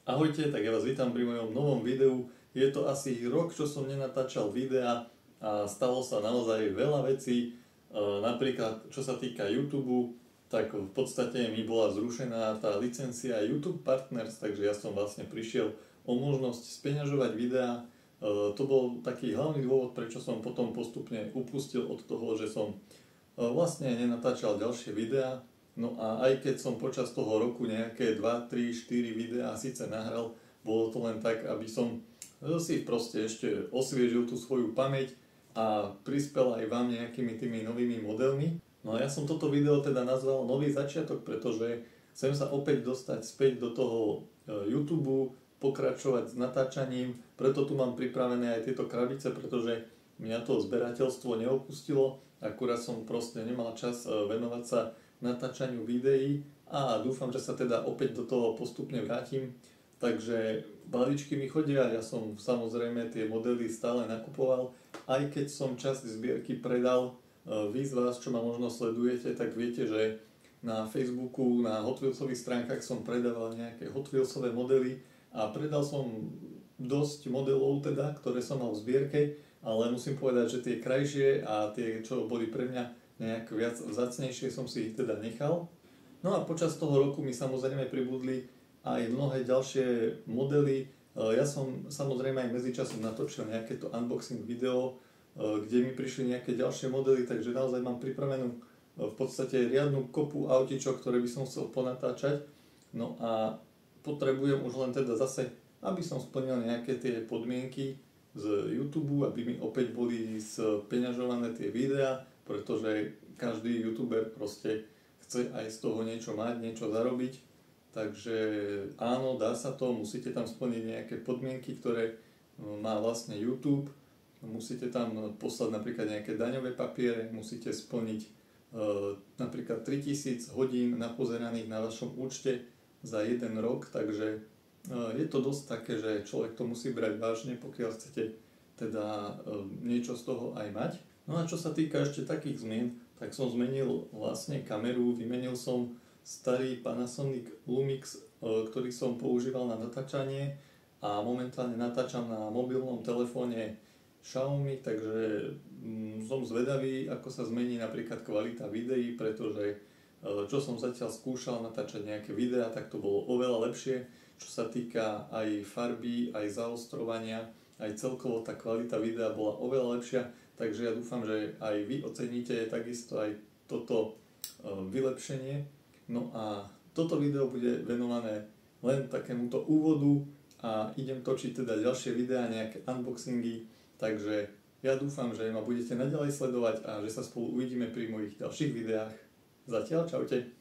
Ahojte, tak ja vás vítam pri mojom novom videu. Je to asi rok, čo som nenatáčal videa a stalo sa naozaj veľa vecí. Napríklad, čo sa týka YouTube, tak v podstate mi bola zrušená tá licencia YouTube Partners, takže ja som vlastne prišiel o možnosť speňažovať videá. To bol taký hlavný dôvod, prečo som potom postupne upustil od toho, že som vlastne nenatáčal ďalšie videá. No a aj keď som počas toho roku nejaké 2, 3, 4 videá síce nahral, bolo to len tak, aby som si proste ešte osviežil tú svoju pamäť a prispel aj vám nejakými tými novými modelmi. No a ja som toto video teda nazval Nový začiatok, pretože chcem sa opäť dostať späť do toho YouTube, pokračovať s natáčaním, preto tu mám pripravené aj tieto krabice, pretože mňa to zberateľstvo neopustilo, akurát som proste nemal čas venovať sa natáčaniu videí a dúfam, že sa teda opäť do toho postupne vrátim. Takže balíčky mi chodia, ja som samozrejme tie modely stále nakupoval, aj keď som časť zbierky predal. Vy z vás, čo ma možno sledujete, tak viete, že na Facebooku, na Hot Wheelsových stránkach som predával nejaké Hot Wheelsové modely a predal som dosť modelov teda, ktoré som mal v zbierke, ale musím povedať, že tie krajšie a tie, čo boli pre mňa nejak viac vzácnejšie, som si ich teda nechal. No a počas toho roku mi samozrejme pribudli aj mnohé ďalšie modely. Ja som samozrejme aj medzičasom natočil nejaké to unboxing video, kde mi prišli nejaké ďalšie modely, takže naozaj mám pripravenú v podstate riadnu kopu autičok, ktoré by som chcel ponatáčať. No a potrebujem už len teda zase, aby som splnil nejaké tie podmienky z YouTube, aby mi opäť boli speňažované tie videá, pretože každý youtuber proste chce aj z toho niečo mať, niečo zarobiť. Takže áno, dá sa to, musíte tam splniť nejaké podmienky, ktoré má vlastne YouTube. Musíte tam poslať napríklad nejaké daňové papiere, musíte splniť napríklad 3000 hodín napozeraných na vašom účte za 1 rok, takže je to dosť také, že človek to musí brať vážne, pokiaľ chcete teda niečo z toho aj mať. No a čo sa týka ešte takých zmien, tak som zmenil vlastne kameru, vymenil som starý Panasonic Lumix, ktorý som používal na natáčanie a momentálne natáčam na mobilnom telefóne Xiaomi, takže som zvedavý, ako sa zmení napríklad kvalita videí, pretože čo som zatiaľ skúšal natáčať nejaké videá, tak to bolo oveľa lepšie, čo sa týka aj farby, aj zaostrovania, aj celkovo tá kvalita videa bola oveľa lepšia, takže ja dúfam, že aj vy oceníte takisto aj toto vylepšenie. No a toto video bude venované len takémuto úvodu a idem točiť teda ďalšie videá, nejaké unboxingy, takže ja dúfam, že ma budete naďalej sledovať a že sa spolu uvidíme pri mojich ďalších videách. Zatiaľ čaute.